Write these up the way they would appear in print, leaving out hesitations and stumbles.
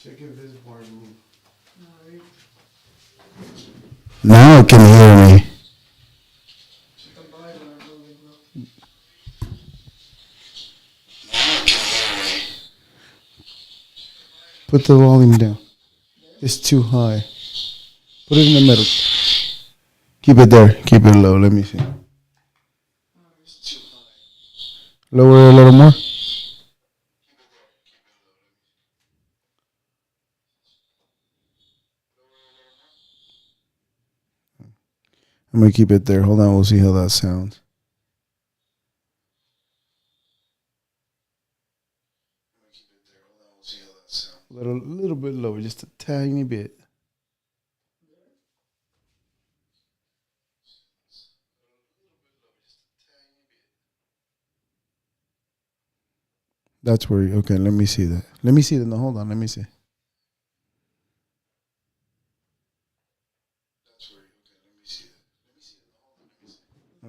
Check if this bar move. Now it can hear me. Put the volume down. It's too high. Put it in the middle. Keep it there. Keep it low. Let me see. Lower it a little more. I'm going to keep it there. Hold on. We'll see how that sounds. A little bit lower. Just a tiny bit. That's where okay, let me see that. Let me see that. No, hold on, let me see.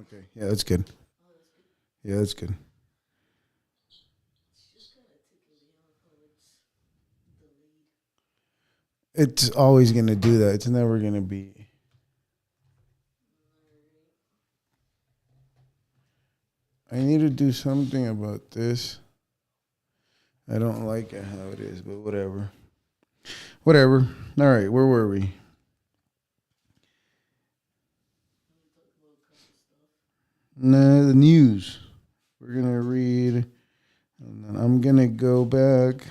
Okay, yeah, that's good. Yeah, that's good. It's always gonna do that. It's never gonna be. I need to do something about this. I don't like it how it is, but whatever. Whatever. All right, where were we? Nah, the news. We're going to read, and then I'm going to go back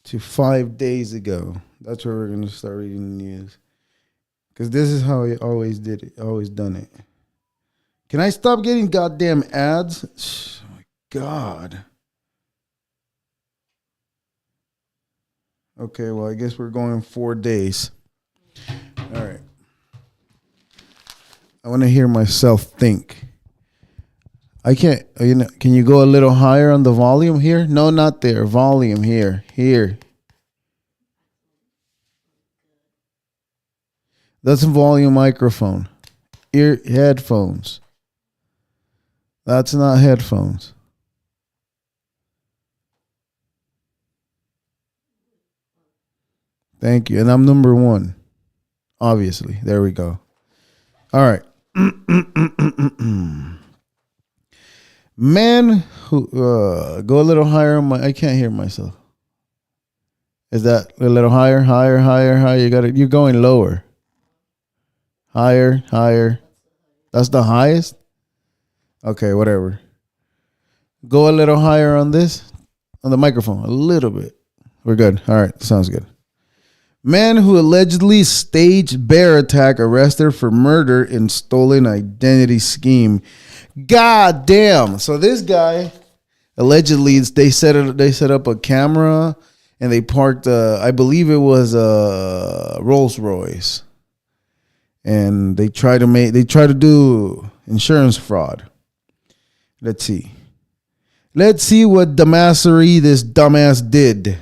to 5 days ago. That's where we're going to start reading the news. Because this is how I always did it, always done it. Can I stop getting goddamn ads? Oh, my God. Okay, well, I guess we're going 4 days. All right. I want to hear myself think. I can't, can you go a little higher on the volume here? No, not there. Volume here. Here. That's a volume microphone. Headphones. That's not headphones. Thank you. And I'm number one. Obviously. There we go. All right. Man who go a little higher on my I can't hear myself. Is that a little higher? You got it. You're going lower. Higher. That's the highest? Okay, whatever. Go a little higher on this. On the microphone. A little bit. We're good. All right. Sounds good. Man who allegedly staged bear attack arrested for murder in stolen identity scheme. God damn. So this guy allegedly they set up a camera and they parked I believe it was a Rolls Royce. And they try to do insurance fraud. Let's see what dumbassery this dumbass did.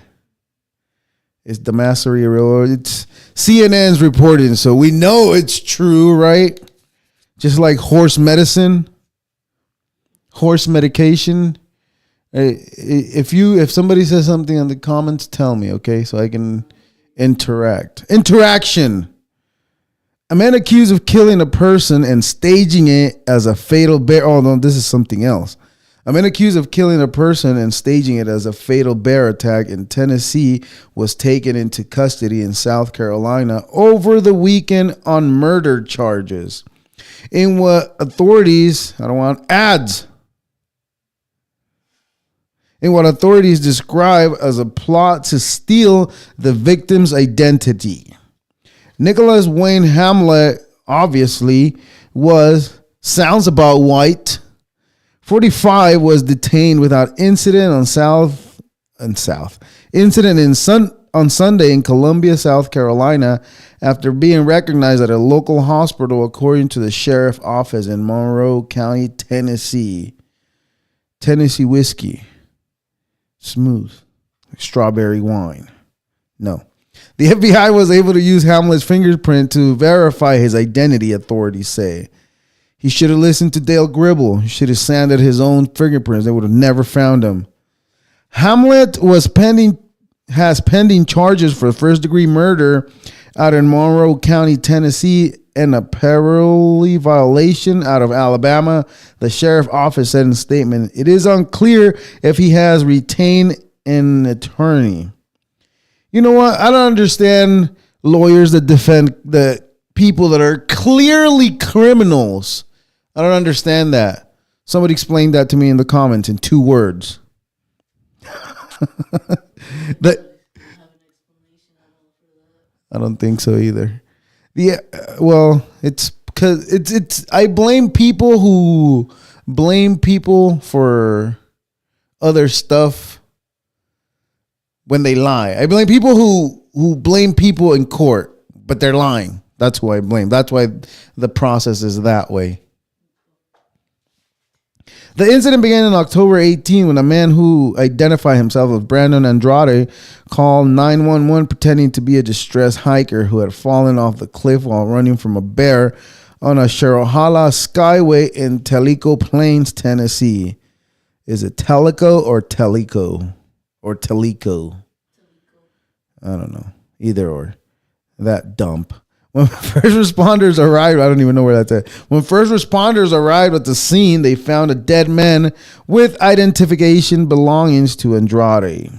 Is dumbassery real? It's CNN's reporting, so we know it's true, right? Just like horse medication. If somebody says something in the comments, tell me, okay, so I can interact. Interaction. A man accused of killing a person and staging it as a fatal bear. Oh no, this is something else. A man accused of killing a person and staging it as a fatal bear attack in Tennessee was taken into custody in South Carolina over the weekend on murder charges. In what authorities describe as a plot to steal the victim's identity. Nicholas Wayne Hamlet obviously sounds about white. 45 was detained without incident on Sunday in Columbia, South Carolina, after being recognized at a local hospital, according to the sheriff's office in Monroe County, Tennessee. Tennessee whiskey, smooth, like strawberry wine. No. The FBI was able to use Hamlet's fingerprint to verify his identity, authorities say. He should have listened to Dale Gribble. He should have sanded his own fingerprints. They would have never found him. Hamlet was pending has pending charges for first-degree murder out in Monroe County, Tennessee, and a parole violation out of Alabama. The sheriff's office said in a statement, it is unclear if he has retained an attorney. You know what? I don't understand lawyers that defend the people that are clearly criminals. I don't understand that. Somebody explained that to me in the comments in 2 words. I don't think so either. Yeah, well, it's because it's. I blame people who blame people for other stuff when they lie. I blame people who blame people in court, but they're lying. That's who I blame. That's why the process is that way. The incident began on October 18 when a man who identified himself as Brandon Andrade called 911 pretending to be a distressed hiker who had fallen off the cliff while running from a bear on a Cherohala Skyway in Tellico Plains, Tennessee. Is it Tellico or Tellico? Or Tellico? I don't know. Either or. That dump. When first responders arrived, I don't even know where that's at. When first responders arrived at the scene, they found a dead man with identification belongings to Andrade.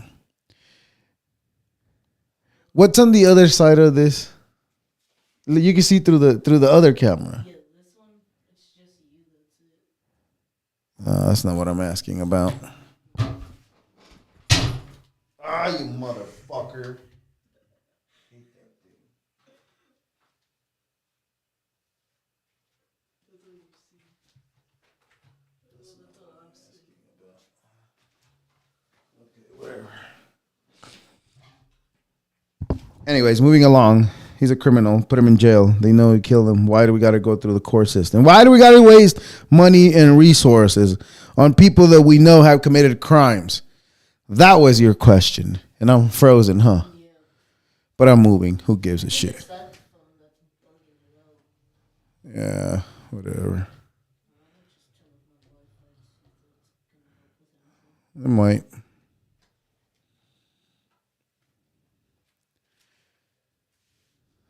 What's on the other side of this? You can see through the other camera. Yeah, this one, it's just you. That's it. That's not what I'm asking about. You motherfucker. Anyways, moving along. He's a criminal. Put him in jail. They know he killed him. Why do we got to go through the court system? Why do we got to waste money and resources on people that we know have committed crimes? That was your question. And I'm frozen, huh? Yeah. But I'm moving. Who gives a shit? Yeah, whatever. It might.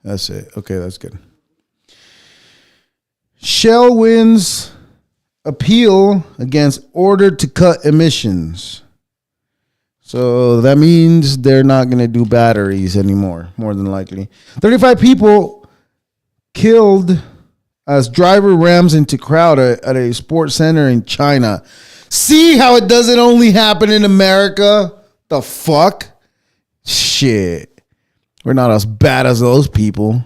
That's it. Okay, that's good. Shell wins appeal against order to cut emissions. So that means they're not going to do batteries anymore, more than likely. 35 people killed as driver rams into crowd at a sports center in China. See how it doesn't only happen in America? The fuck? Shit. We're not as bad as those people.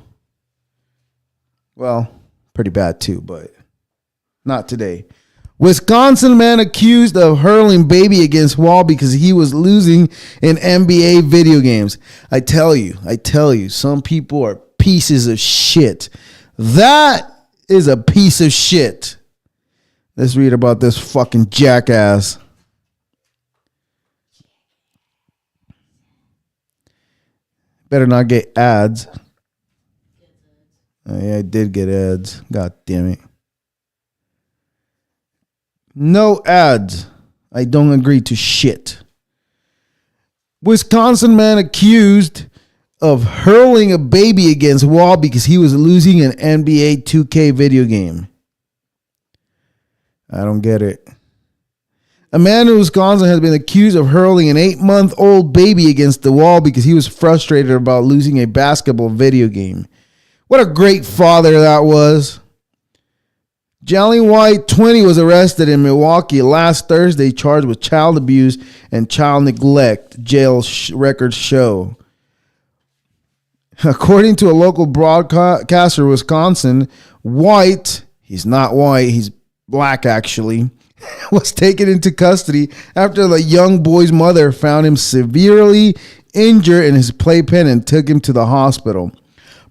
Well, pretty bad too, but not today. Wisconsin man accused of hurling baby against wall because he was losing in NBA video games. I tell you, some people are pieces of shit. That is a piece of shit. Let's read about this fucking jackass. Better not get ads. Oh, yeah, I did get ads. God damn it. No ads. I don't agree to shit. Wisconsin man accused of hurling a baby against wall because he was losing an NBA 2K video game. I don't get it. A man in Wisconsin has been accused of hurling an 8-month-old baby against the wall because he was frustrated about losing a basketball video game. What a great father that was. Jalen White, 20, was arrested in Milwaukee last Thursday, charged with child abuse and child neglect, jail records show. According to a local broadcaster in Wisconsin, White, he's not white, he's black actually, was taken into custody after the young boy's mother found him severely injured in his playpen and took him to the hospital.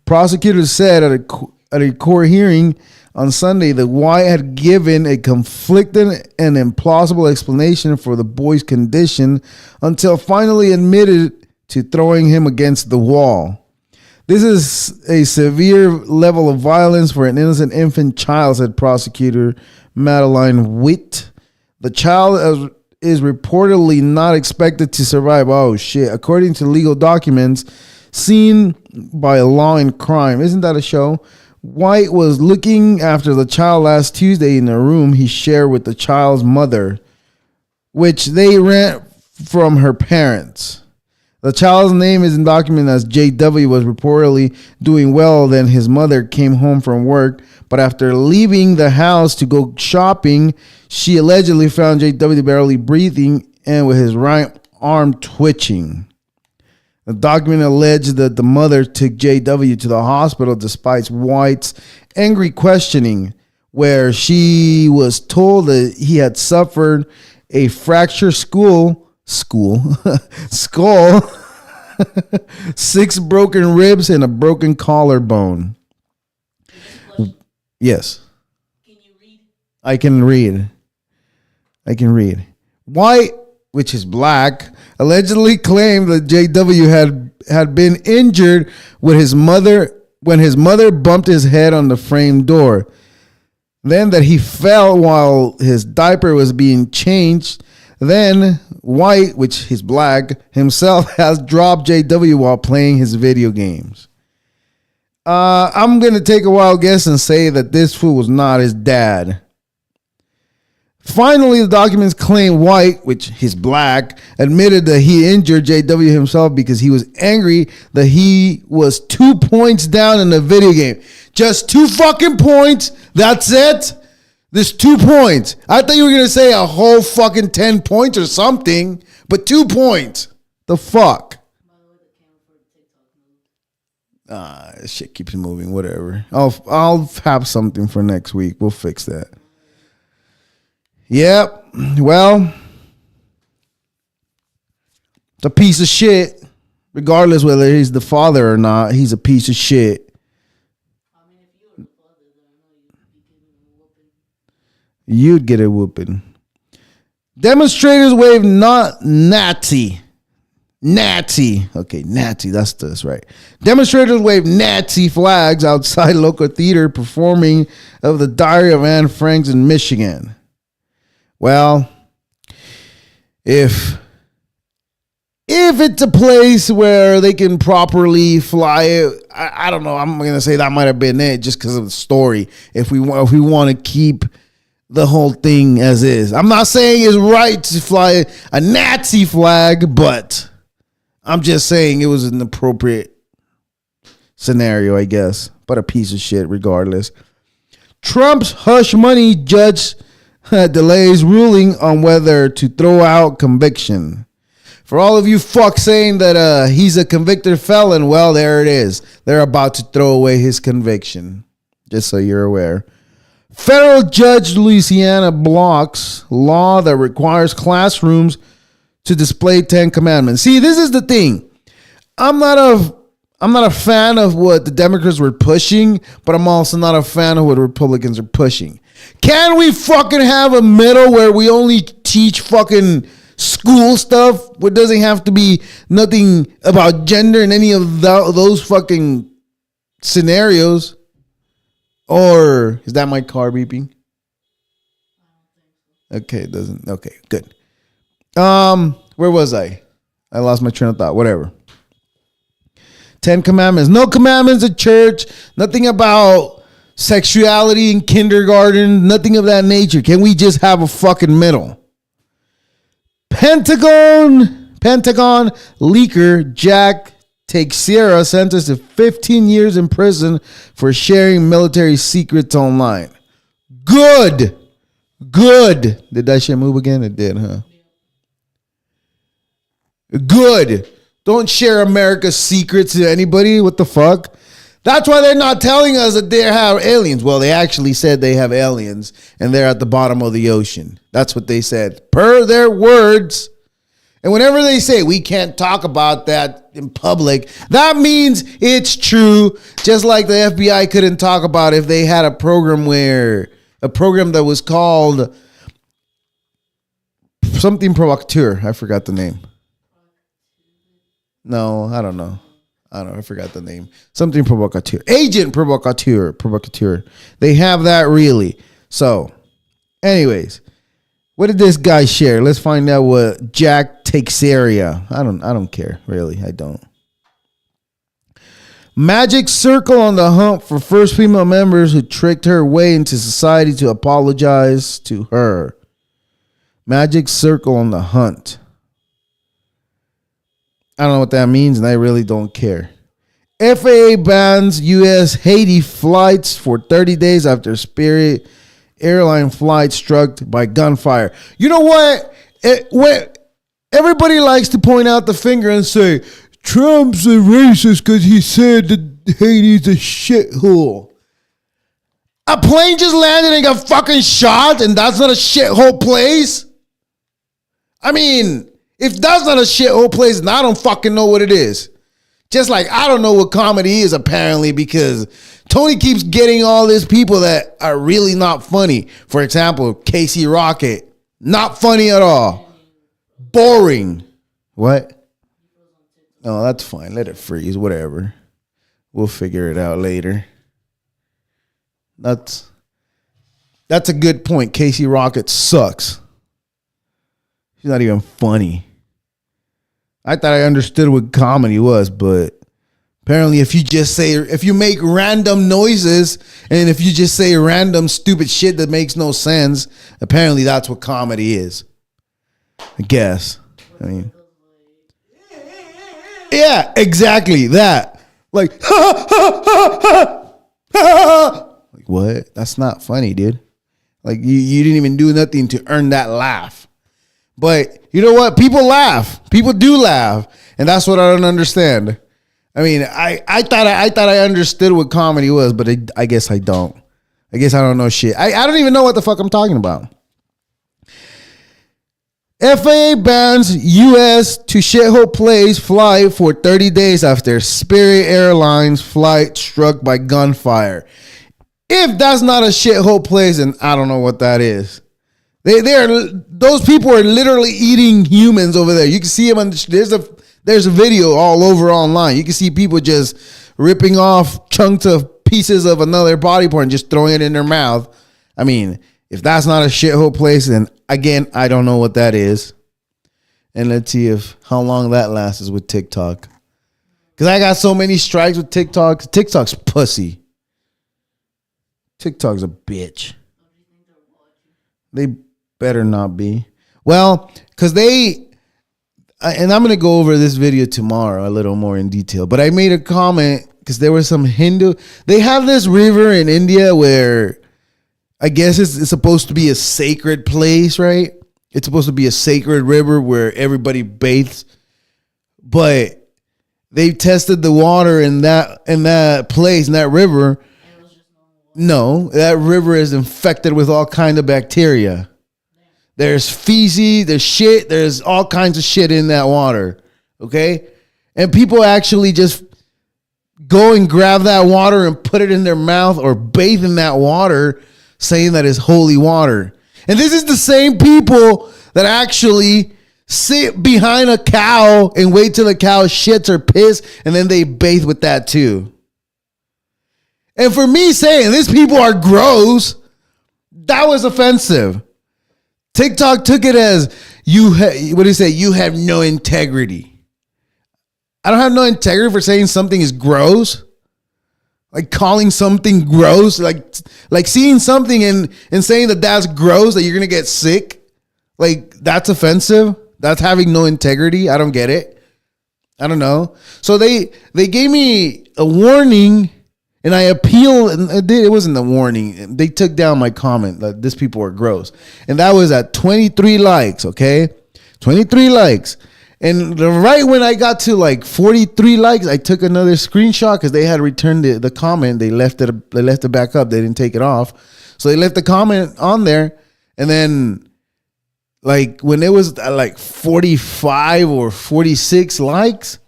Prosecutors said at a court hearing on Sunday that White had given a conflicting and implausible explanation for the boy's condition until finally admitted to throwing him against the wall. This is a severe level of violence for an innocent infant child, said prosecutor Madeline Witt. The child is reportedly not expected to survive. Oh shit. According to legal documents seen by Law and Crime. Isn't that a show? White was looking after the child last Tuesday in a room he shared with the child's mother, which they rent from her parents. The child's name is documented as JW, was reportedly doing well. Then his mother came home from work, but after leaving the house to go shopping, she allegedly found JW barely breathing and with his right arm twitching. The document alleged that the mother took JW to the hospital despite White's angry questioning, where she was told that he had suffered a fractured skull, 6 broken ribs, and a broken collarbone. Yes. Can you read? I can read. White, which is black, allegedly claimed that JW had been injured with his mother when his mother bumped his head on the frame door. Then that he fell while his diaper was being changed. Then White, which is black, himself has dropped JW while playing his video games. I'm going to take a wild guess and say that this fool was not his dad. Finally, the documents claim White, which is black, admitted that he injured JW himself because he was angry that he was 2 points down in the video game. Just 2 fucking points. That's it. There's 2 points. I thought you were going to say a whole fucking 10 points or something, but 2 points. The fuck? Shit keeps moving. Whatever. I'll have something for next week. We'll fix that. Yep. Well, it's a piece of shit. Regardless whether he's the father or not, he's a piece of shit. I mean, if you were the father, then I know you'd be giving him a whooping. You'd get a whooping. Demonstrators wave not Nazi. Okay, Nazi, that's right. Demonstrators wave Nazi flags outside local theater performing of the Diary of Anne Frank in Michigan. Well, if it's a place where they can properly fly it, I don't know. I'm going to say that might have been it just because of the story. If we want to keep the whole thing as is. I'm not saying it's right to fly a Nazi flag, but I'm just saying it was an appropriate scenario, I guess. But a piece of shit regardless. Trump's hush money judge delays ruling on whether to throw out conviction. For all of you fucks saying that he's a convicted felon, well, there it is. They're about to throw away his conviction. Just so you're aware. Federal judge Louisiana blocks law that requires classrooms to display 10 commandments. See, this is the thing. I'm not a fan of what the Democrats were pushing, but I'm also not a fan of what Republicans are pushing. Can we fucking have a middle where we only teach fucking school stuff? It doesn't have to be nothing about gender in any of those fucking scenarios. Or is that my car beeping? Okay, it doesn't. Okay, good. Where was I? I lost my train of thought. Whatever. 10 commandments. No commandments at church. Nothing about sexuality in kindergarten. Nothing of that nature. Can we just have a fucking middle? Pentagon leaker Jack Teixeira sentenced to 15 years in prison for sharing military secrets online. Good. Did that shit move again? It did, huh? Good. Don't share America's secrets to anybody. What the fuck? That's why they're not telling us that they have aliens. Well, they actually said they have aliens and they're at the bottom of the ocean. That's what they said, per their words. And whenever they say we can't talk about that in public, that means it's true. Just like the FBI couldn't talk about if they had a program that was called something provocateur. I forgot the name. No, I don't know. I forgot the name. Something provocateur. Agent provocateur. They have that really. So, anyways. What did this guy share? Let's find out what Jack Teixeira. I don't care, really. I don't. Magic circle on the hunt for first female members who tricked her way into society to apologize to her. Magic circle on the hunt. I don't know what that means, and I really don't care. FAA bans U.S. Haiti flights for 30 days after Spirit airline flight struck by gunfire. You know what? Everybody likes to point out the finger and say, Trump's a racist because he said that Haiti's a shithole. A plane just landed and got fucking shot, and that's not a shithole place? I mean, if that's not a shithole place, then I don't fucking know what it is. Just like I don't know what comedy is, apparently, because Tony keeps getting all these people that are really not funny. For example, Casey Rocket. Not funny at all. Boring. What? No, that's fine. Let it freeze. Whatever. We'll figure it out later. That's a good point. Casey Rocket sucks. He's not even funny. I thought I understood what comedy was, but apparently if you make random noises and if you just say random stupid shit that makes no sense, apparently that's what comedy is. I guess. I mean, yeah, exactly that. Like, like what? That's not funny, dude. Like you didn't even do nothing to earn that laugh. But you know what? People laugh. People do laugh, and that's what I don't understand. I mean, I thought I understood what comedy was, but I guess I don't. I guess I don't know shit. I don't even know what the fuck I'm talking about. FAA bans U.S. to shithole place flight for 30 days after Spirit Airlines flight struck by gunfire. If that's not a shithole place, then I don't know what that is. Those people are literally eating humans over there. You can see them on there's a video all over online. You can see people just ripping off chunks of pieces of another body part and just throwing it in their mouth. I mean, if that's not a shithole place, then again, I don't know what that is. And let's see how long that lasts with TikTok. Because I got so many strikes with TikTok. TikTok's pussy. TikTok's a bitch. They better not be. Well, because and I'm going to go over this video tomorrow a little more in detail, but I made a comment because there was some Hindu. They have this river in India where I guess it's supposed to be a sacred place, right? It's supposed to be a sacred river where everybody bathes, but they tested the water in that place, in that river. No, that river is infected with all kind of bacteria. There's feces, there's shit, there's all kinds of shit in that water. Okay? And people actually just go and grab that water and put it in their mouth or bathe in that water, saying that it's holy water. And this is the same people that actually sit behind a cow and wait till the cow shits or piss, and then they bathe with that too. And for me saying these people are gross, that was offensive. TikTok took it as what do you say? You have no integrity. I don't have no integrity for saying something is gross. Like calling something gross, like seeing something and saying that that's gross, that you're gonna get sick. Like that's offensive. That's having no integrity. I don't get it. I don't know. So they gave me a warning. And I appealed, and it wasn't a warning. They took down my comment that these people are gross. And that was at 23 likes, okay? 23 likes. And right when I got to like 43 likes, I took another screenshot because they had returned the comment. They left it back up. They didn't take it off. So they left the comment on there. And then like when it was like 45 or 46 likes,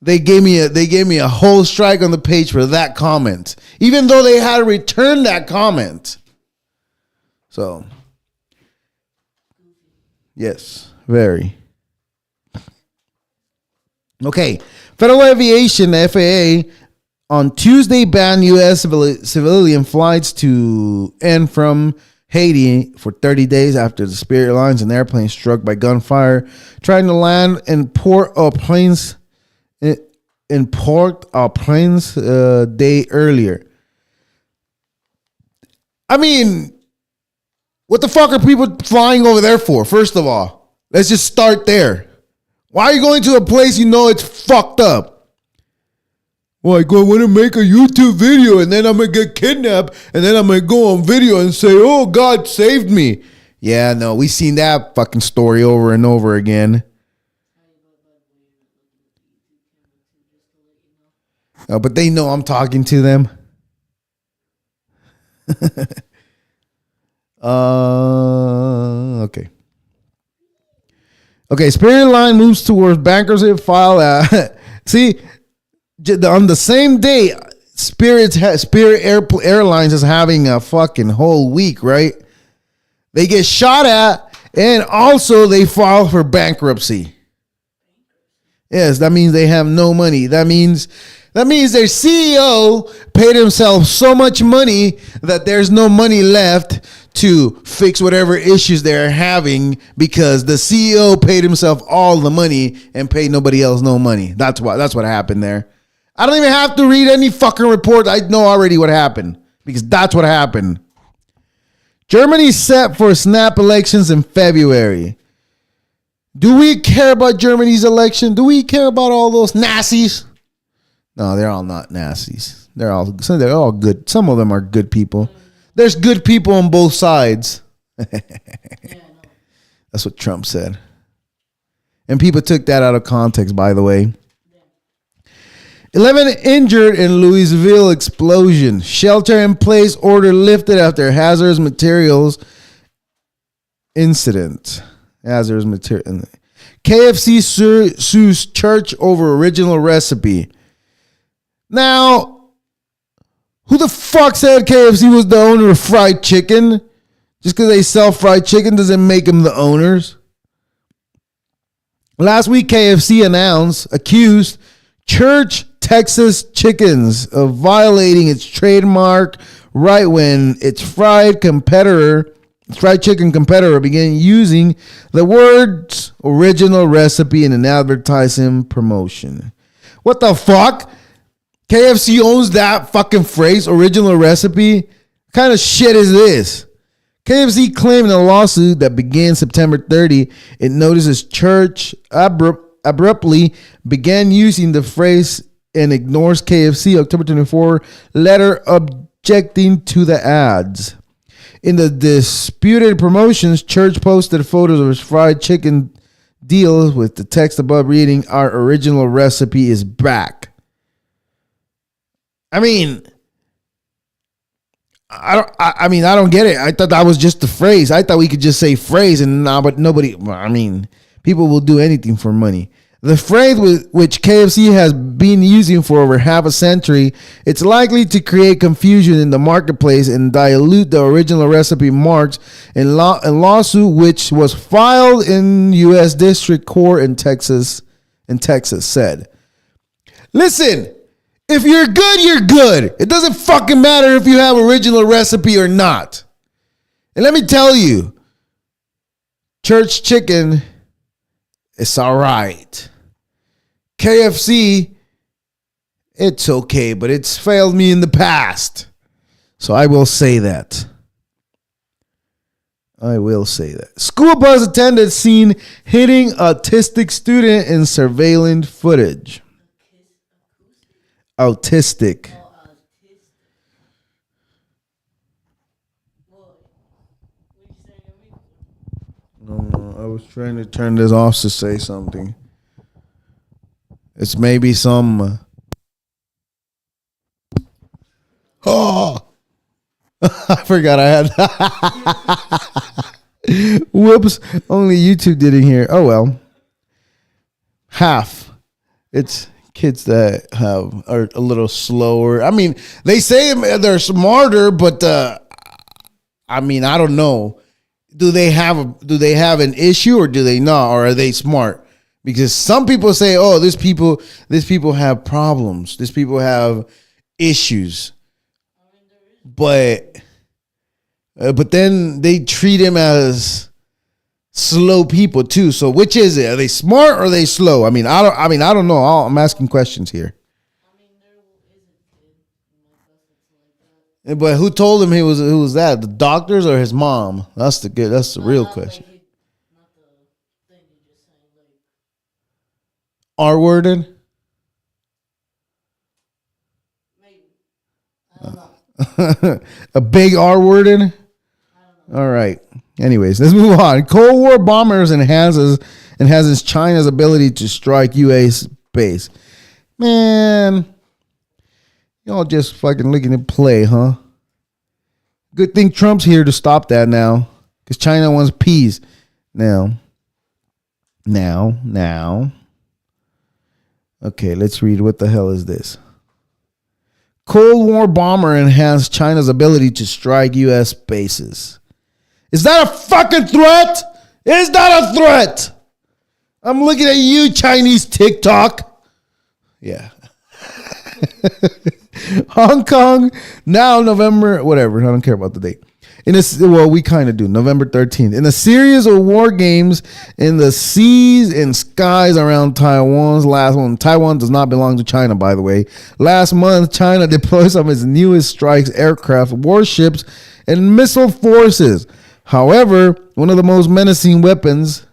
They gave me a whole strike on the page for that comment, even though they had returned that comment. So, yes, very. Okay, Federal Aviation, FAA, on Tuesday banned U.S. civilian flights to and from Haiti for 30 days after the Spirit Airlines and airplane struck by gunfire, trying to land in Port-au-Prince day earlier. I mean, what the fuck are people flying over there for? First of all, let's just start there. Why are you going to a place you know it's fucked up? Well, I want to make a YouTube video and then I'm going to get kidnapped and then I'm going to go on video and say, oh, God saved me. Yeah, no, we've seen that fucking story over and over again. But they know I'm talking to them. Okay. Okay, Spirit Line moves towards bankruptcy file. See, on the same day, Spirit Airlines is having a fucking whole week, right? They get shot at, and also they file for bankruptcy. Yes, that means they have no money. That means their CEO paid himself so much money that there's no money left to fix whatever issues they're having because the CEO paid himself all the money and paid nobody else no money. That's what happened there. I don't even have to read any fucking report. I know already what happened because that's what happened. Germany's set for snap elections in February. Do we care about Germany's election? Do we care about all those Nazis? No, they're all not Nazis. They're all good. Some of them are good people. There's good people on both sides. That's what Trump said. And people took that out of context, by the way. 11 injured in Louisville explosion. Shelter in place order lifted after hazardous materials incident. Hazardous material. KFC sues church over original recipe. Now, who the fuck said KFC was the owner of fried chicken? Just because they sell fried chicken doesn't make them the owners. Last week, KFC accused Church Texas Chickens of violating its trademark right when its fried chicken competitor began using the words original recipe in an advertising promotion. What the fuck? KFC owns that fucking phrase, original recipe? What kind of shit is this? KFC claimed in a lawsuit that began September 30, it notices Church abruptly began using the phrase and ignores KFC October 24 letter objecting to the ads. In the disputed promotions, Church posted photos of his fried chicken deals with the text above reading, "Our original recipe is back." I mean, I don't get it. I thought that was just the phrase. I thought we could just say phrase but nobody, people will do anything for money. The phrase which KFC has been using for over half a century, it's likely to create confusion in the marketplace and dilute the original recipe marks in lawsuit which was filed in U.S. District Court in Texas said. Listen, if you're good, you're good. It doesn't fucking matter if you have original recipe or not. And let me tell you, Church Chicken, it's all right. KFC, it's okay, but it's failed me in the past. So I will say that. School bus attendant seen hitting autistic student in surveillance footage. Autistic. No, I was trying to turn this off to say something. It's maybe some. Oh, I forgot I had. Whoops! Only YouTube didn't hear. Oh well. Half. It's kids that are a little slower. I mean, they say they're smarter, but I don't know. Do they have an issue or do they not, or are they smart? Because some people say, "Oh, these people have problems. These people have issues." But But then they treat him as slow people too. So which is it? Are they smart or are they slow? I mean, I don't know. I'm asking questions here. I mean, there is a kid in my class that's like that. But who told him who was that? The doctors or his mom? That's the real Not question. Like not the thing you just saying. Like R-worded? maybe I don't know. A big R-worded? I don't know. All right. Anyways, let's move on. Cold War bombers enhances China's ability to strike U.S. base. Man, y'all just fucking looking to play, huh? Good thing Trump's here to stop that now, because China wants peace. Now. Okay, let's read. What the hell is this? Cold War bomber enhanced China's ability to strike U.S. bases. Is that a fucking threat? Is that a threat? I'm looking at you, Chinese TikTok. Yeah. Hong Kong, now November, whatever. I don't care about the date. We kind of do. November 13th. In a series of war games in the seas and skies around Taiwan's last one. Taiwan does not belong to China, by the way. Last month, China deployed some of its newest strikes, aircraft, warships, and missile forces. However, one of the most menacing weapons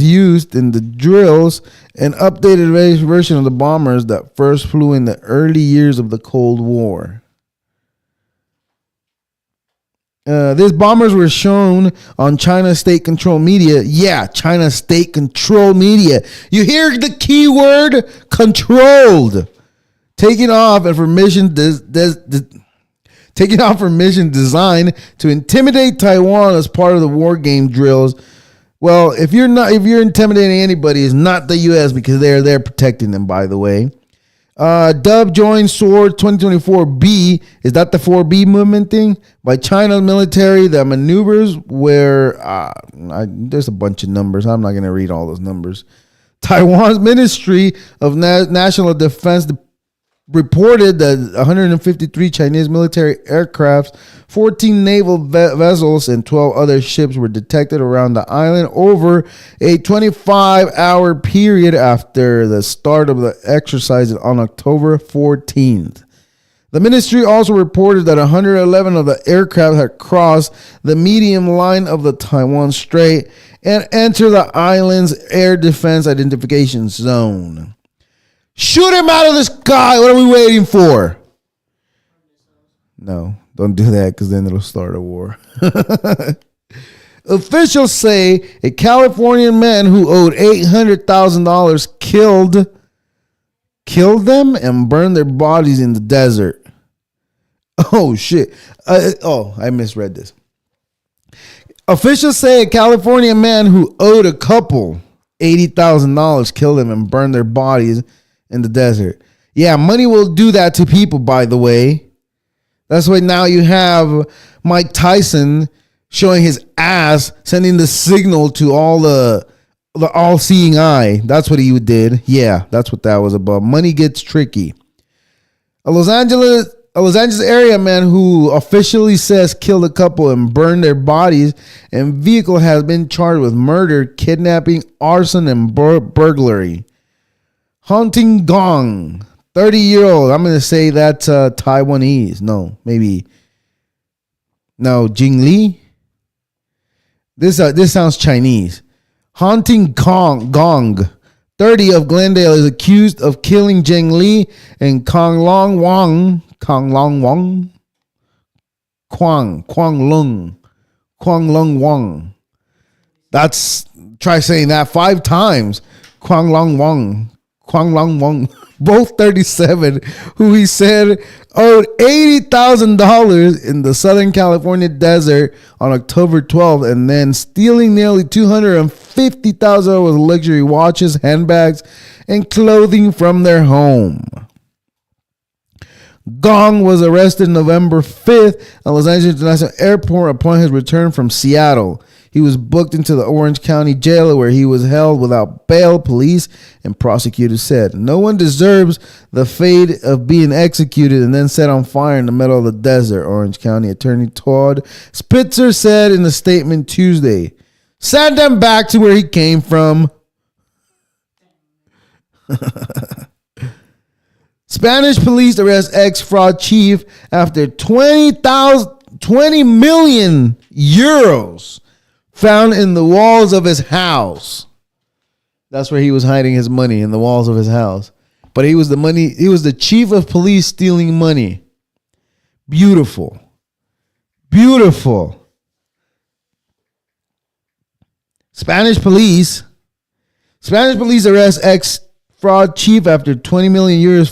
used in the drills, an updated version of the bombers that first flew in the early years of the Cold War. These bombers were shown on China state-controlled media. Yeah, China state-controlled media. You hear the key word? Controlled. Taking off for mission designed to intimidate Taiwan as part of the war game drills. Well, if you're intimidating anybody, it's not the U.S. because they're there protecting them, by the way. Dub Joint Sword 2024B, is that the 4B movement thing? By China's military, the maneuvers where, there's a bunch of numbers. I'm not going to read all those numbers. Taiwan's Ministry of National Defense reported that 153 Chinese military aircraft, 14 naval vessels, and 12 other ships were detected around the island over a 25-hour period after the start of the exercise on October 14th. The ministry also reported that 111 of the aircraft had crossed the medium line of the Taiwan Strait and entered the island's air defense identification zone. Shoot him out of the sky. What are we waiting for? No, don't do that because then it'll start a war. Officials say a Californian man who owed $800,000 killed them and burned their bodies in the desert. Oh, shit. I misread this. Officials say a California man who owed a couple $80,000 killed them and burned their bodies in the desert. Yeah, money will do that to people, by the way. That's why now you have Mike Tyson showing his ass, sending the signal to all the all-seeing eye. That's what he did. Yeah, that's what that was about. Money gets tricky. A Los Angeles area man who officially says killed a couple and burned their bodies and vehicle has been charged with murder, kidnapping, arson, and burglary. Hunting Gong, 30-year-old. I'm going to say that's Taiwanese. No, maybe. No, Jing Li. This sounds Chinese. Hunting Gong, 30 of Glendale, is accused of killing Jing Li and Kwang Long Wang. That's, try saying that 5 times. Kwang Long Wang, both 37, who he said owed $80,000 in the Southern California desert on October 12th, and then stealing nearly $250,000 with luxury watches, handbags, and clothing from their home. Gong was arrested November 5th at Los Angeles International Airport upon his return from Seattle. He was booked into the Orange County jail where he was held without bail, police and prosecutors said. No one deserves the fate of being executed and then set on fire in the middle of the desert, Orange County Attorney Todd Spitzer said in a statement Tuesday. Send him back to where he came from. Spanish police arrest ex-fraud chief after 20 million euros found in the walls of his house. That's where he was hiding his money, in the walls of his house. But he was the chief of police stealing money. Beautiful. Beautiful. Spanish police arrest ex-fraud chief after 20 million euros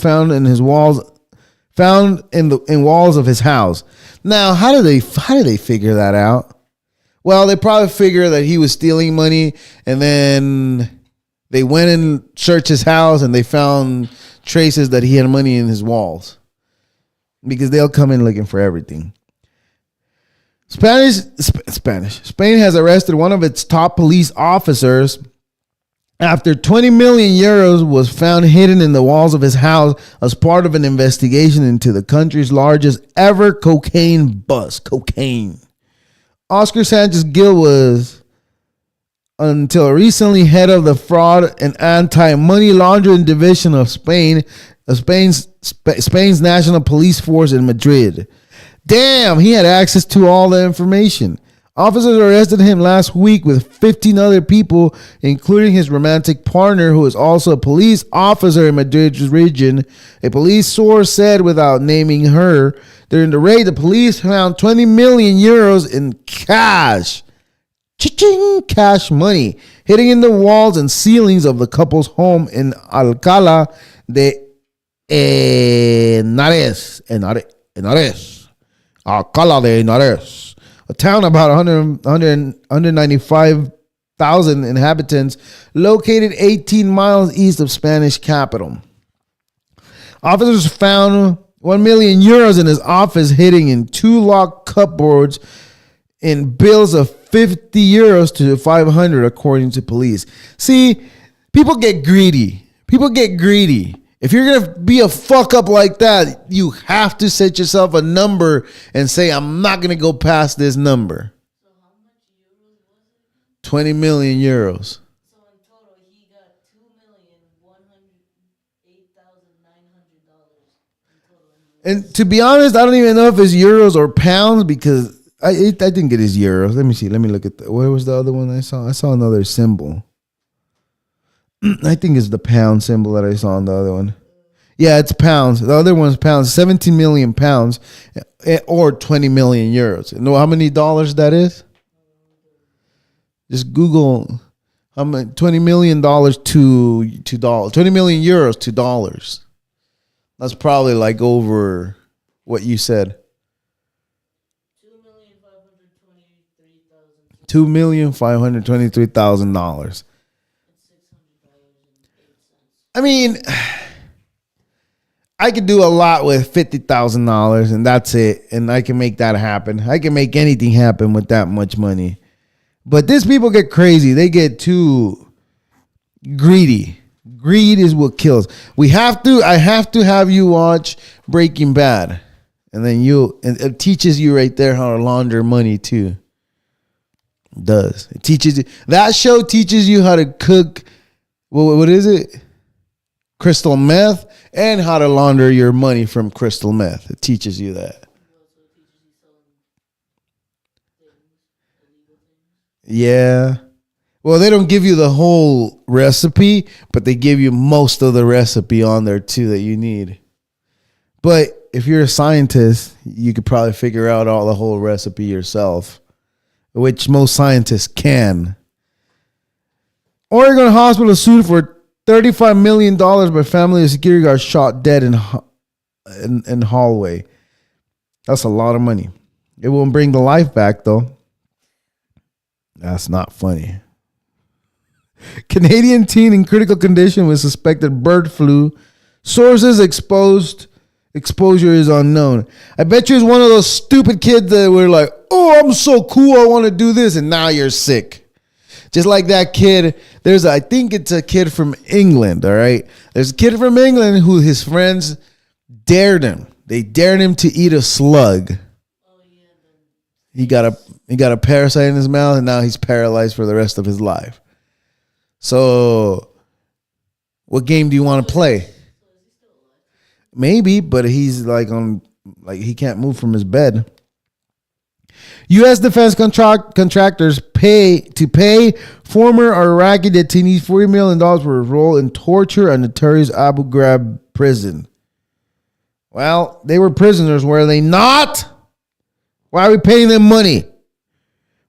found in walls of his house. Now, how do they figure that out? Well, they probably figure that he was stealing money, and then they went and searched his house and they found traces that he had money in his walls, because they'll come in looking for everything. Spain has arrested one of its top police officers after 20 million euros was found hidden in the walls of his house as part of an investigation into the country's largest ever cocaine bust. Oscar Sanchez Gil was, until recently, head of the fraud and anti-money laundering division of Spain's national police force in Madrid. Damn, he had access to all the information. Officers arrested him last week with 15 other people, including his romantic partner, who is also a police officer in Madrid's region. A police source said without naming her. During the raid, the police found 20 million euros in cash. Cash money hidden in the walls and ceilings of the couple's home in Alcalá de Henares. Alcalá de Henares, a town about 195,000 inhabitants, located 18 miles east of Spanish capital. Officers found 1 million euros in his office, hidden in 2 locked cupboards in bills of 50 euros to 500, according to police. See, people get greedy. If you're going to be a fuck up like that, you have to set yourself a number and say, I'm not going to go past this number. So how much euros was it? 20 million euros. So in total, he got $2,108,900 in total. And to be honest, I don't even know if it's euros or pounds, because I didn't get his euros. Let me see. Let me look at where was the other one I saw? I saw another symbol. I think it's the pound symbol that I saw on the other one. Yeah, it's pounds. The other one's pounds. 17 million pounds or 20 million euros. You know how many dollars that is? Just Google how much. $20 million to dollars. 20 million euros to dollars. That's probably like over what you said. $2,523,000. I mean, I could do a lot with $50,000 and that's it. And I can make that happen. I can make anything happen with that much money. But these people get crazy. They get too greedy. Greed is what kills. I have to have you watch Breaking Bad. And then it teaches you right there how to launder money too. It does. It teaches you. That show teaches you how to cook. What is it? Crystal meth, and how to launder your money from crystal meth. It teaches you that. Yeah. Well, they don't give you the whole recipe, but they give you most of the recipe on there too that you need. But if you're a scientist, you could probably figure out all the whole recipe yourself, which most scientists can. Oregon hospital sued for $35 million by family of security guard shot dead in hallway. That's a lot of money. It won't bring the life back, though. That's not funny. Canadian teen in critical condition with suspected bird flu. Sources exposed exposure is unknown. I bet you it's one of those stupid kids that were like, oh, I'm so cool, I want to do this, and now you're sick. Just like that kid, I think it's a kid from England, all right? There's a kid from England who his friends dared him. They dared him to eat a slug. He got a parasite in his mouth, and now he's paralyzed for the rest of his life. So, what game do you want to play? Maybe, but he's he can't move from his bed. U.S. defense contractors pay former Iraqi detainees $40 million for his role in torture at notorious Abu Ghraib prison. Well, they were prisoners, were they not? Why are we paying them money?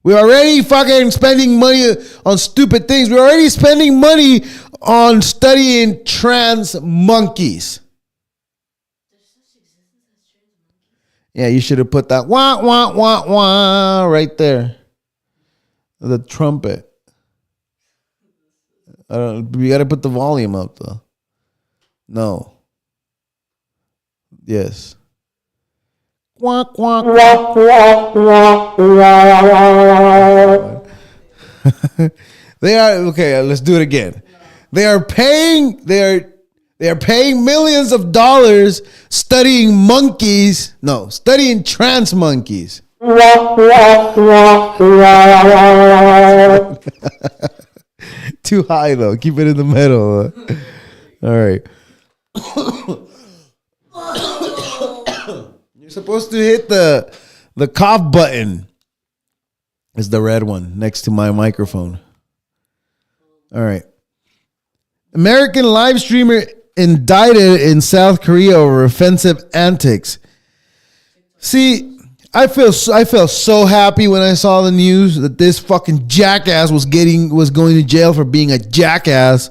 We're already fucking spending money on stupid things. We're already spending money on studying trans monkeys. Yeah, you should have put that wah, wah, wah, wah right there. The trumpet. We got to put the volume up, though. No. Yes. Quack, quack, quack, quack, quack, quack. They are, okay, let's do it again. They are paying millions of dollars studying trans monkeys. Too high though. Keep it in the middle. All right. You're supposed to hit the cough button. It's the red one next to my microphone. All right. American live streamer indicted in South Korea over offensive antics. See, I felt so happy when I saw the news that this fucking jackass was going to jail for being a jackass.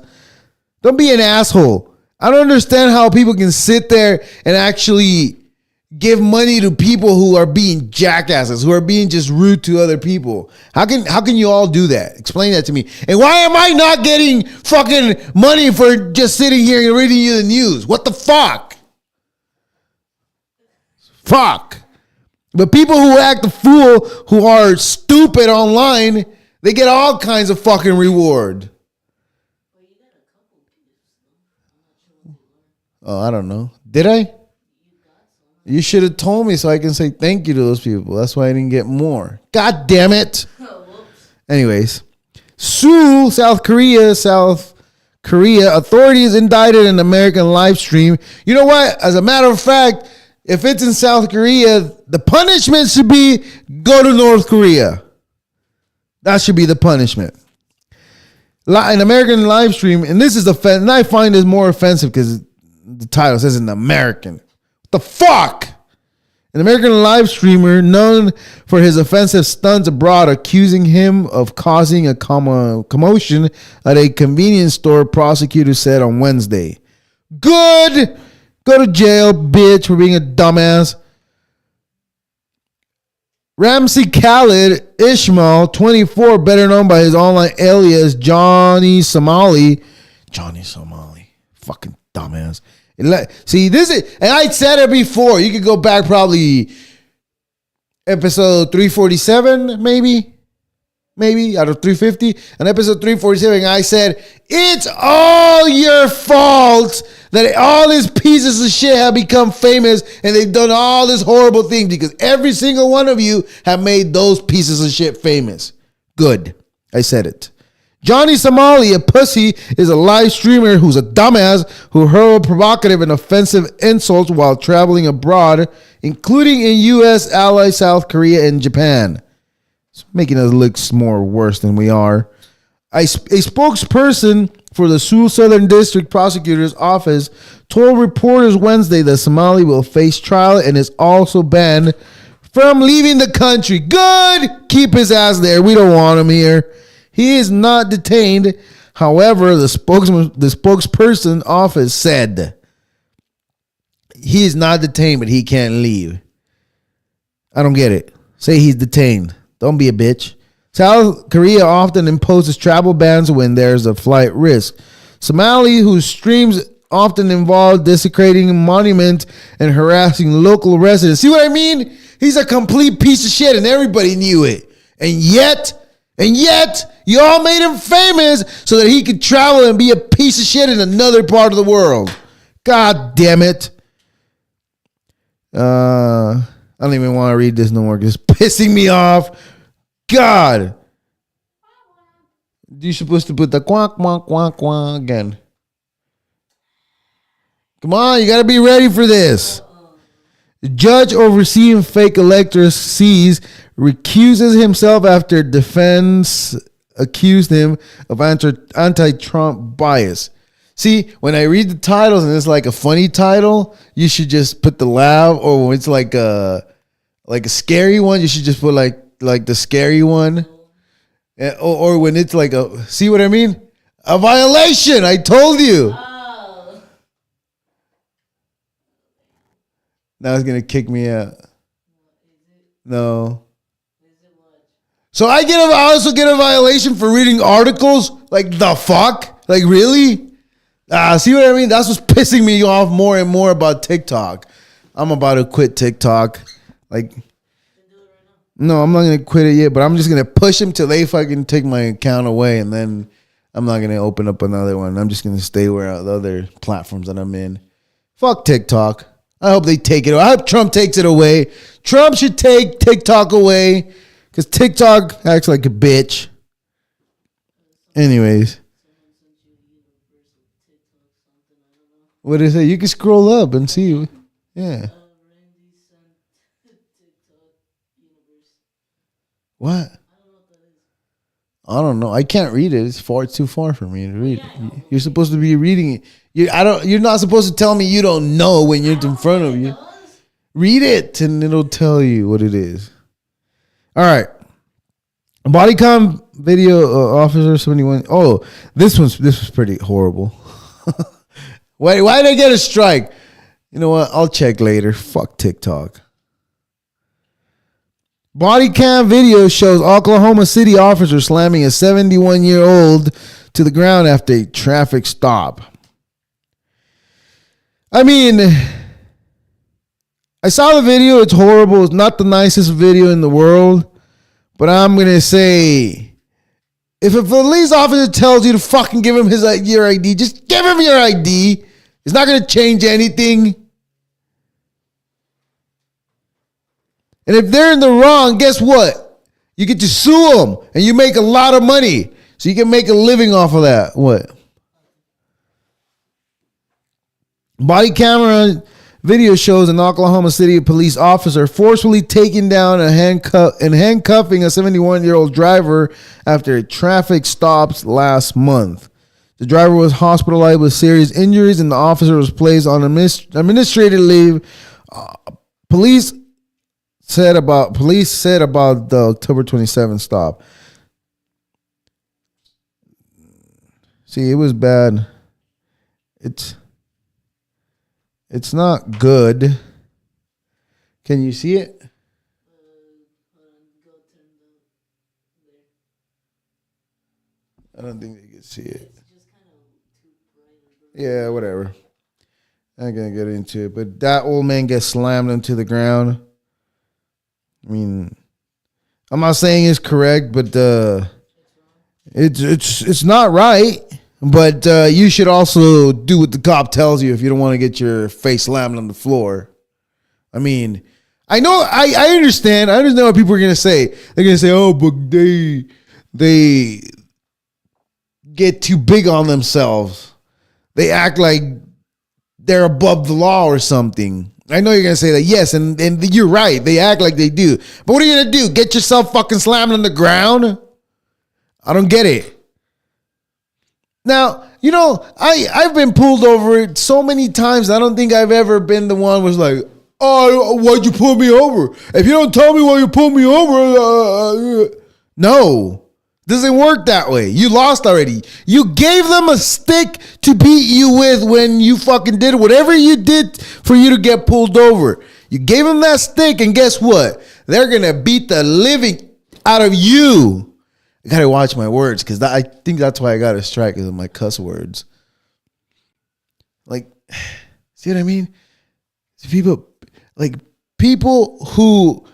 Don't be an asshole. I don't understand how people can sit there and actually give money to people who are being jackasses, who are being just rude to other people. How can you all do that? Explain that to me. And why am I not getting fucking money for just sitting here and reading you the news? What the fuck? Fuck. But people who act the fool, who are stupid online, they get all kinds of fucking reward. Oh, I don't know. Did I? You should have told me so I can say thank you to those people. That's why I didn't get more. God damn it. Anyways, Seoul, South Korea, authorities indicted an American live stream. You know what? As a matter of fact, if it's in South Korea, the punishment should be go to North Korea. That should be the punishment. An American live stream, and this is offensive, and I find this more offensive because the title says an American. The fuck? An American live streamer known for his offensive stunts abroad, accusing him of causing a commotion at a convenience store, prosecutors said on Wednesday. Good. Go to jail, bitch, for being a dumbass. Ramsey Khalid Ishmael, 24, better known by his online alias Johnny Somali. Fucking dumbass. See, this is, and I said it before. You could go back probably episode 347, maybe out of 350. On episode 347, I said, it's all your fault that all these pieces of shit have become famous and they've done all this horrible things because every single one of you have made those pieces of shit famous. Good. I said it. Johnny Somali, a pussy, is a live streamer who's a dumbass who hurled provocative and offensive insults while traveling abroad, including in U.S. ally South Korea and Japan. It's making us look more worse than we are. A spokesperson for the Seoul Southern District Prosecutor's Office told reporters Wednesday that Somali will face trial and is also banned from leaving the country. Good! Keep his ass there. We don't want him here. He is not detained. However, the spokesperson office said he is not detained, but he can't leave. I don't get it. Say he's detained. Don't be a bitch. South Korea often imposes travel bans when there's a flight risk. Somali, who streams often involved desecrating monuments and harassing local residents. See what I mean? He's a complete piece of shit and everybody knew it. And yet, you all made him famous so that he could travel and be a piece of shit in another part of the world. God damn it. I don't even want to read this no more. It's pissing me off. God. You're supposed to put the quack, quack, quack, quack again. Come on, you got to be ready for this. The judge overseeing fake electors sees recuses himself after defense accused him of anti-Trump bias. See, when I read the titles and it's like a funny title, you should just put the laugh, or when it's like a scary one, you should just put like the scary one. Or when it's like see what I mean? A violation, I told you. Oh. Now it's going to kick me out. No. Is it what? So I also get a violation for reading articles? Like the fuck? Like really? See what I mean? That's what's pissing me off more and more about TikTok. I'm about to quit TikTok. Like, no, I'm not going to quit it yet, but I'm just going to push them till they fucking take my account away, and then I'm not going to open up another one. I'm just going to stay where the other platforms that I'm in. Fuck TikTok. I hope they take it. I hope Trump takes it away. Trump should take TikTok away because TikTok acts like a bitch. Anyways. What did it say? You can scroll up and see. Yeah. What? I don't know. I can't read it. It's too far for me to read. You're supposed to be reading it. You're not supposed to tell me you don't know when you're in front of you. Read it and it'll tell you what it is. All right. Body cam video officer 71. Oh, this was pretty horrible. Why did I get a strike? You know what? I'll check later. Fuck TikTok. Body cam video shows Oklahoma City officer slamming a 71-year-old to the ground after a traffic stop. I mean, I saw the video. It's horrible. It's not the nicest video in the world. But I'm going to say, if a police officer tells you to fucking give him your ID, just give him your ID. It's not going to change anything. And if they're in the wrong, guess what? You get to sue them and you make a lot of money. So you can make a living off of that. What? Body camera video shows an Oklahoma City police officer forcefully taking down and handcuffing a 71-year-old driver after a traffic stops last month. The driver was hospitalized with serious injuries and the officer was placed on administrative leave. Police said about the October 27th stop. See, it was bad. It's not good. Can you see it? I don't think they can see it. Yeah, whatever. I'm not gonna get into it, but that old man gets slammed into the ground. I mean, I'm not saying it's correct, but it's not right. But you should also do what the cop tells you if you don't want to get your face slammed on the floor. I mean, I know, I understand. I understand what people are gonna say. They're gonna say, "Oh, but they get too big on themselves. They act like they're above the law or something." I know you're going to say that. Yes, and you're right. They act like they do. But what are you going to do? Get yourself fucking slammed on the ground? I don't get it. Now, you know, I've been pulled over so many times. I don't think I've ever been the one who was like, "Oh, why'd you pull me over? If you don't tell me why you pulled me over." No. Doesn't work that way. You lost already. You gave them a stick to beat you with when you fucking did whatever you did for you to get pulled over. You gave them that stick, and guess what? They're going to beat the living out of you. I got to watch my words because I think that's why I got a strike, is my cuss words. Like, see what I mean? People like people who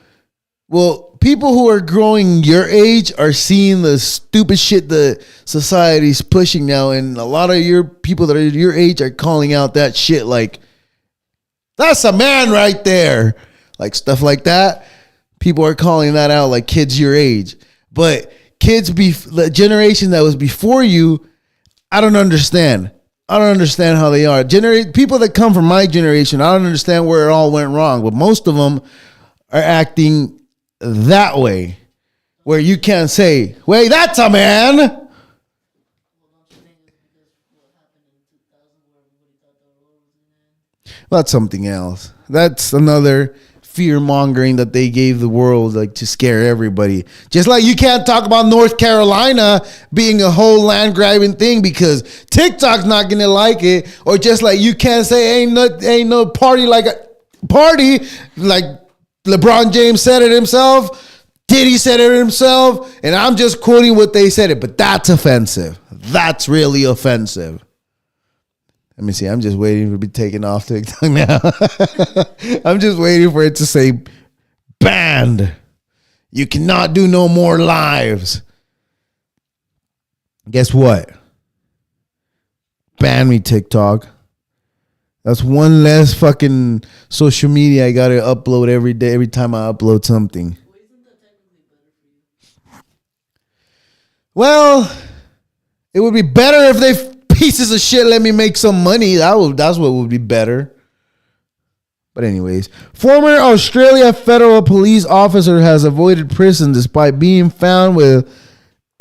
people who are growing your age are seeing the stupid shit the society's pushing now, and a lot of your people that are your age are calling out that shit like, that's a man right there. Like stuff like that. People are calling that out like kids your age. But the generation that was before you, I don't understand. I don't understand how they are. People that come from my generation, I don't understand where it all went wrong. But most of them are acting that way, where you can't say, wait, that's a man. Well, don't you think it's because what happened in 2000 where everybody thought the world was gonna end? That's something else. That's another fear mongering that they gave the world, like to scare everybody. Just like you can't talk about North Carolina being a whole land grabbing thing because TikTok's not gonna like it, or just like you can't say ain't no party like a party like LeBron James said it himself, Diddy said it himself, and I'm just quoting what they said it, but that's offensive. That's really offensive. Let me see. I'm just waiting to be taken off TikTok now. I'm just waiting for it to say banned. You cannot do no more lives. Guess what? Ban me, TikTok. That's one less fucking social media I gotta upload every day, every time I upload something. Well, isn't that technically better for you? Well, it would be better if they pieces of shit let me make some money. That's what would be better. But anyways, former Australia federal police officer has avoided prison despite being found with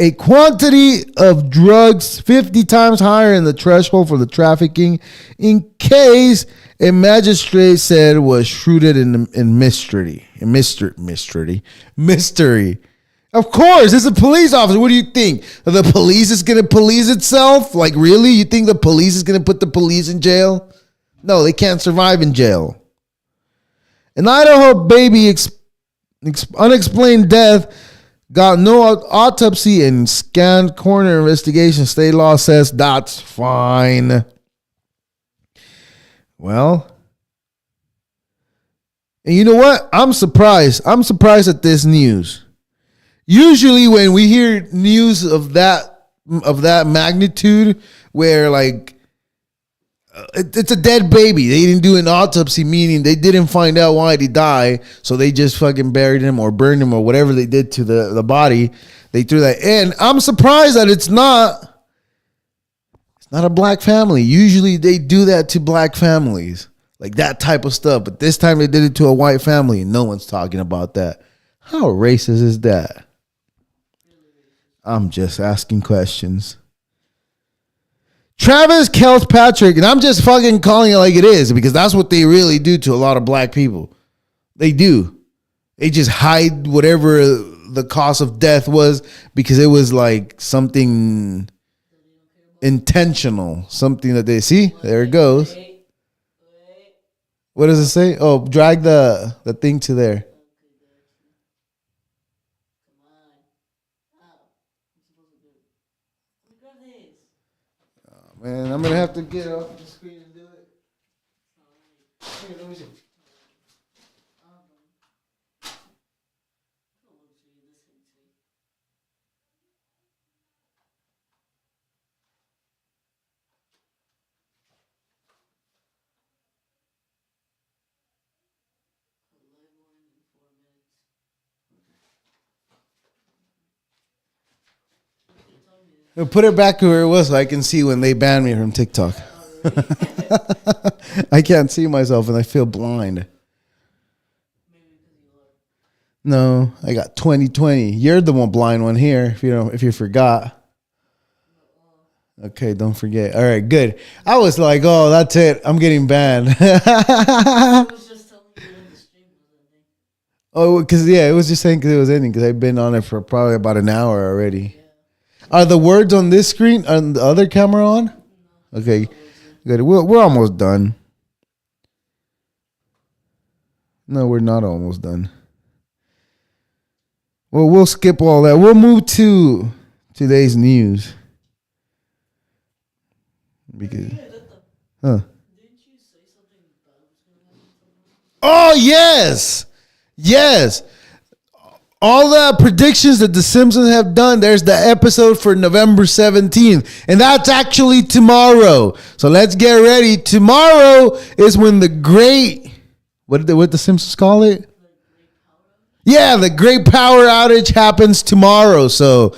a quantity of drugs 50 times higher than the threshold for the trafficking in case a magistrate said was shrouded in mystery. Of course, it's a police officer. What do you think? The police is going to police itself? Like, really? You think the police is going to put the police in jail? No, they can't survive in jail. An Idaho baby unexplained death got no autopsy and scanned coroner investigation. State law says that's fine. Well, and you know what? I'm surprised. I'm surprised at this news. Usually when we hear news of that magnitude where like it's a dead baby, they didn't do an autopsy, meaning they didn't find out why he died, so they just fucking buried him or burned him or whatever they did to the body. They threw that in. I'm surprised that it's not a black family. Usually they do that to black families, like that type of stuff. But this time they did it to a white family and no one's talking about that. How racist is that? I'm just asking questions. Travis Kilpatrick, and I'm just fucking calling it like it is because that's what they really do to a lot of black people. They do. They just hide whatever the cause of death was because it was like something intentional, something that they see. There it goes. What does it say? Oh, drag the thing to there. Man, I'm gonna have to get off the screen and do it. Here, let me see. Put it back to where it was so I can see when they ban me from TikTok. I can't see myself and I feel blind. No, I got 20/20. You're the one blind one here. If you forgot. Okay, don't forget. All right, good. I was like, oh, that's it. I'm getting banned. I was just telling you when the stream was ending. Oh, because it was just saying because it was ending. Because I've been on it for probably about an hour already. Are the words on this screen on the other camera on? Okay, good. We're almost done. No, we're not almost done. Well, we'll skip all that. We'll move to today's news. Because, The Oh, yes. Yes. All the predictions that The Simpsons have done, there's the episode for November 17th. And that's actually tomorrow. So let's get ready. Tomorrow is when the great, what the Simpsons call it? Yeah, the great power outage happens tomorrow. So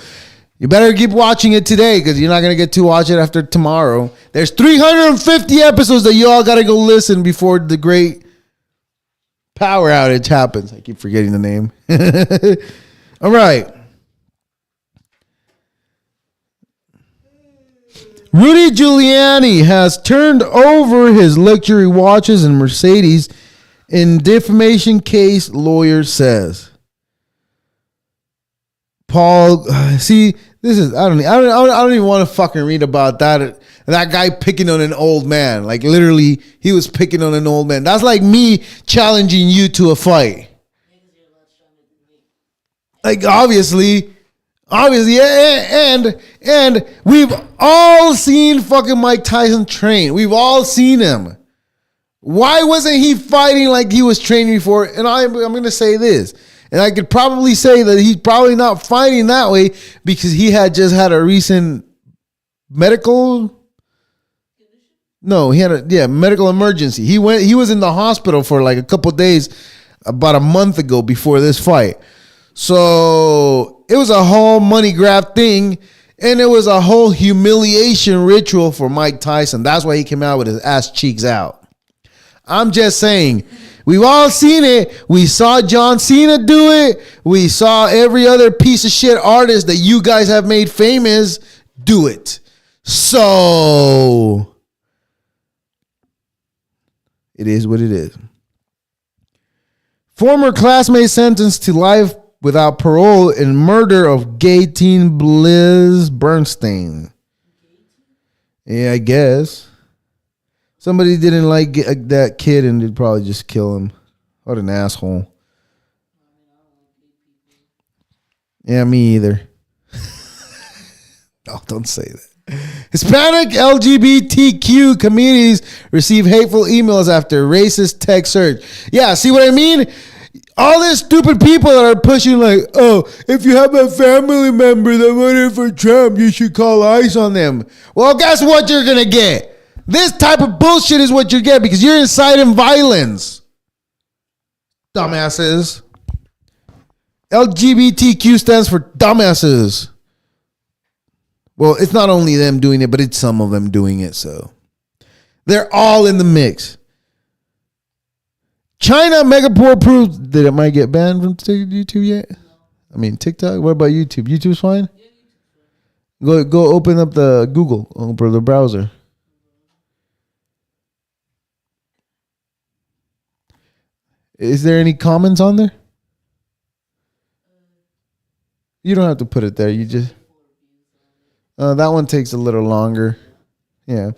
you better keep watching it today because you're not going to get to watch it after tomorrow. There's 350 episodes that you all got to go listen before the great power outage happens. I keep forgetting the name. All right. Rudy Giuliani has turned over his luxury watches and Mercedes in defamation case, lawyer says. Paul, see, this is I don't even want to fucking read about that guy picking on an old man. Like literally, he was picking on an old man. That's like me challenging you to a fight. Like obviously, and we've all seen fucking Mike Tyson train. We've all seen him. Why wasn't he fighting like he was training before? And I'm going to say this. And I could probably say that he's probably not fighting that way because he had just had a recent medical. No, he had a medical emergency. He was in the hospital for like a couple days about a month ago before this fight. So it was a whole money grab thing. And it was a whole humiliation ritual for Mike Tyson. That's why he came out with his ass cheeks out. I'm just saying, we've all seen it. We saw John Cena do it. We saw every other piece of shit artist that you guys have made famous do it. So it is what it is. Former classmate sentenced to life without parole in murder of gay teen Bliss Bernstein. Yeah, I guess. Somebody didn't like that kid and they'd probably just kill him. What an asshole. Yeah, me either. No, don't say that. Hispanic LGBTQ communities receive hateful emails after racist text search. Yeah, see what I mean? All these stupid people that are pushing like, oh, if you have a family member that voted for Trump, you should call ICE on them. Well, guess what you're going to get? This type of bullshit is what you get because you're inciting violence. Dumbasses. LGBTQ stands for dumbasses. Well, it's not only them doing it, but it's some of them doing it. So they're all in the mix. China Megaport proves that it might get banned from YouTube yet. I mean TikTok. What about YouTube? YouTube's fine. Go open up the Google or the browser. Is there any comments on there? You don't have to put it there. You just that one takes a little longer. Yeah,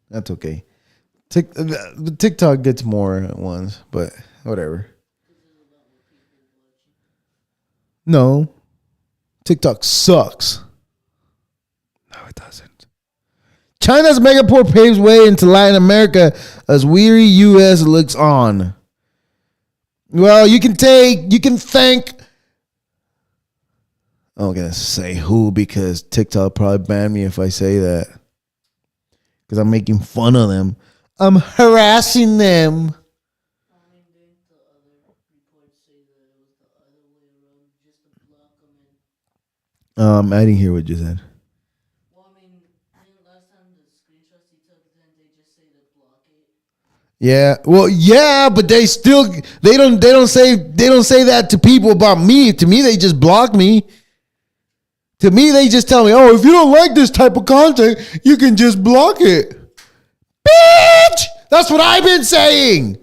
that's okay. The TikTok gets more ones, but whatever. No, TikTok sucks. No, it doesn't. China's megaport paves way into Latin America as weary U.S. looks on. Well, you can thank. I'm going to say who because TikTok probably banned me if I say that. Because I'm making fun of them. I'm harassing them. I didn't hear what you said. Yeah, well, yeah, but they don't say that to people about me. To me, they just block me. To me, they just tell me, oh, if you don't like this type of content, you can just block it. Bitch! That's what I've been saying.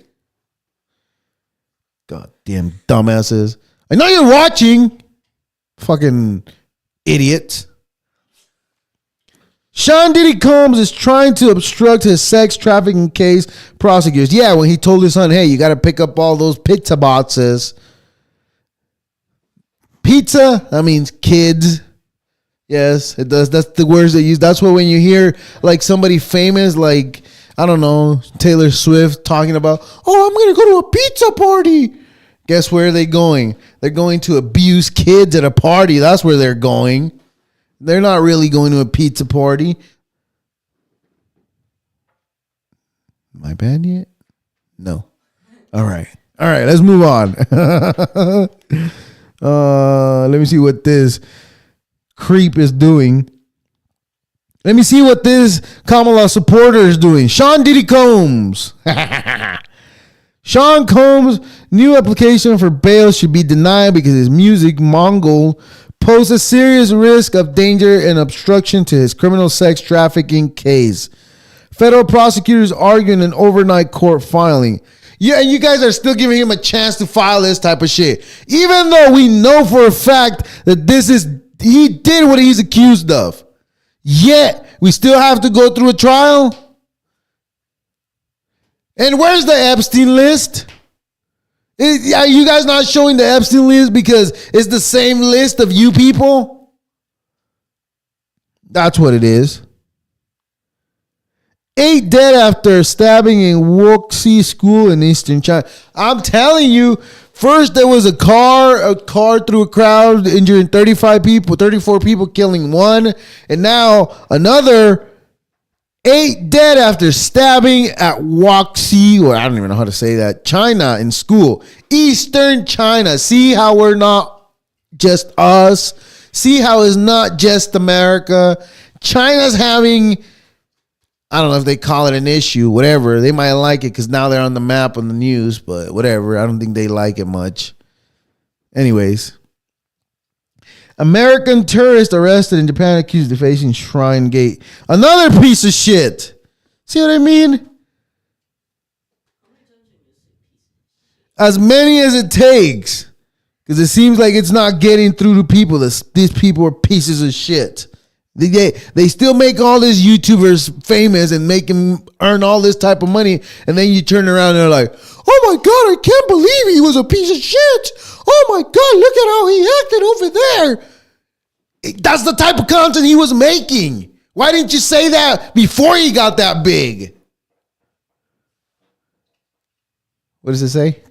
Goddamn dumbasses. I know you're watching. Fucking idiots. Sean Diddy Combs is trying to obstruct his sex trafficking case prosecutors. Yeah, when he told his son, hey, you got to pick up all those pizza boxes. Pizza, that means kids. Yes, it does. That's the words they use. That's what when you hear like somebody famous, like I don't know, Taylor Swift talking about, oh, I'm going to go to a pizza party. Guess where are they going? They're going to abuse kids at a party. That's where they're going. They're not really going to a pizza party. Am I banned yet? No. All right. Let's move on. Let me see what this creep is doing. Let me see what this Kamala supporter is doing. Sean Diddy Combs. Sean Combs' new application for bail should be denied because his music, Mongol, poses a serious risk of danger and obstruction to his criminal sex trafficking case. Federal prosecutors argue in an overnight court filing. Yeah, and you guys are still giving him a chance to file this type of shit. Even though we know for a fact that he did what he's accused of. Yet, we still have to go through a trial? And where's the Epstein list? Are you guys not showing the Epstein list because it's the same list of you people? That's what it is. 8 dead after stabbing in Wuxi school in eastern China. I'm telling you, first there was a car through a crowd, injuring 34 people, killing one. And now another 8 dead after stabbing at Wuxi, or I don't even know how to say that, China in school. Eastern China. See how we're not just us. See how it's not just America. China's having, I don't know if they call it an issue, whatever. They might like it because now they're on the map on the news, but whatever. I don't think they like it much. Anyways. American tourist arrested in Japan accused of facing Shrine Gate. Another piece of shit. See what I mean? As many as it takes. Because it seems like it's not getting through to people. These people are pieces of shit. They still make all these YouTubers famous and make them earn all this type of money. And then you turn around and they're like, oh my God, I can't believe he was a piece of shit. Oh my God, look at how he acted over there. That's the type of content he was making. Why didn't you say that before he got that big? What does it say?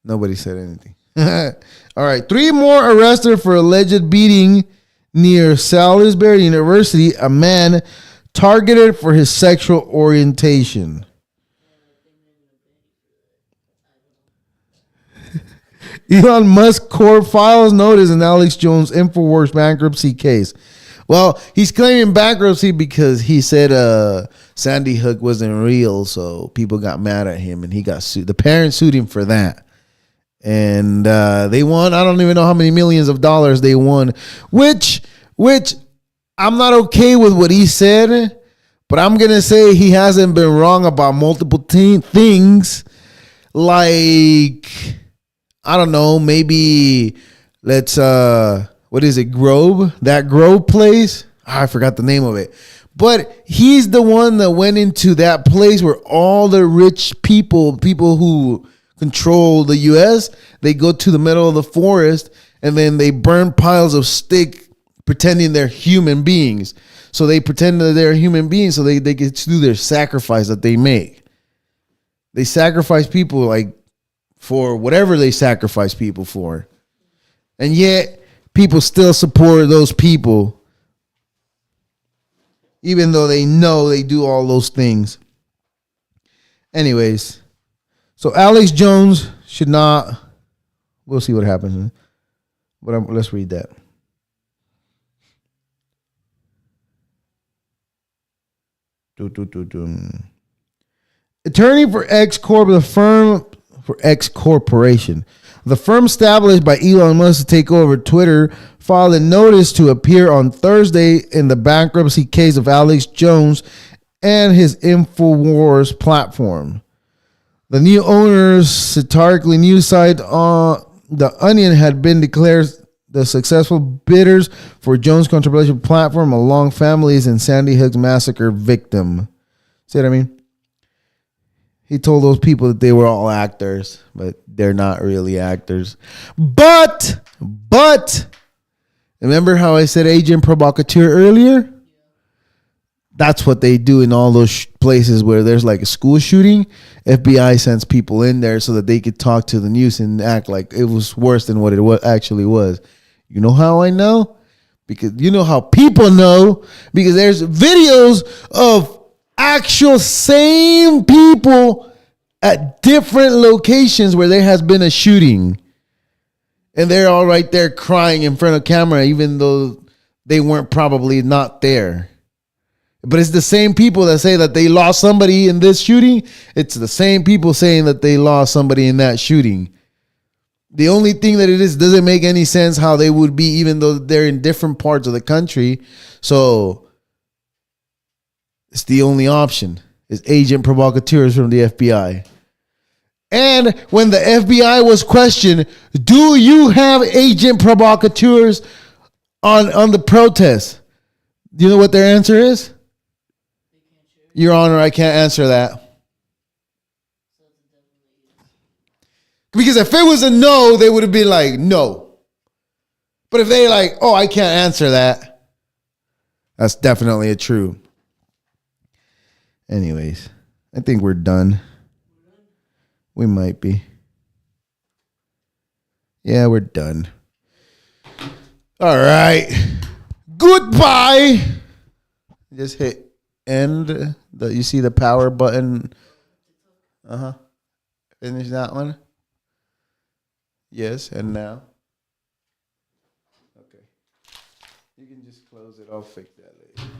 Nobody said anything. All right. 3 more arrested for alleged beating near Salisbury University. A man targeted for his sexual orientation. Elon Musk court files notice in Alex Jones InfoWars bankruptcy case. Well, he's claiming bankruptcy because he said Sandy Hook wasn't real, so people got mad at him and he got sued. The parents sued him for that. And they won. I don't even know how many millions of dollars they won, which I'm not okay with what he said, but I'm going to say he hasn't been wrong about multiple things. Like, I don't know, maybe let's, what is it, Grove? That Grove place? I forgot the name of it. But he's the one that went into that place where all the rich people who control the U.S., they go to the middle of the forest and then they burn piles of stick pretending they're human beings. So they pretend that they're human beings so they get to do their sacrifice that they make. They sacrifice people like for whatever they sacrifice people for. And yet people still support those people even though they know they do all those things. Anyways, so Alex Jones should not, we'll see what happens. But let's read that. Attorney for X Corp, the firm for X Corporation. The firm established by Elon Musk to take over Twitter filed a notice to appear on Thursday in the bankruptcy case of Alex Jones and his InfoWars platform. The new owner's satirically news site The Onion had been declared the successful bidders for Jones' controversial platform along families and Sandy Hook's massacre victim. See what I mean? He told those people that they were all actors, but they're not really actors. But, remember how I said agent provocateur earlier? That's what they do in all those places where there's like a school shooting. FBI sends people in there so that they could talk to the news and act like it was worse than what it actually was. You know how I know? Because you know how people know, because there's videos of actual same people at different locations where there has been a shooting. And they're all right there crying in front of camera, even though they weren't probably not there. But it's the same people that say that they lost somebody in this shooting. It's the same people saying that they lost somebody in that shooting. The only thing that it is doesn't make any sense how they would be, even though they're in different parts of the country. So it's the only option is agent provocateurs from the FBI. And when the FBI was questioned, do you have agent provocateurs on the protest? Do you know what their answer is? Your Honor, I can't answer that. Because if it was a no, they would have been like, no. But if they like, oh, I can't answer that, that's definitely a true. Anyways, I think we're done. We might be. Yeah, we're done. All right. Goodbye. Just hit end. You see the power button. Finish that one. Yes, and now. Okay. You can just close it. I'll fix that later.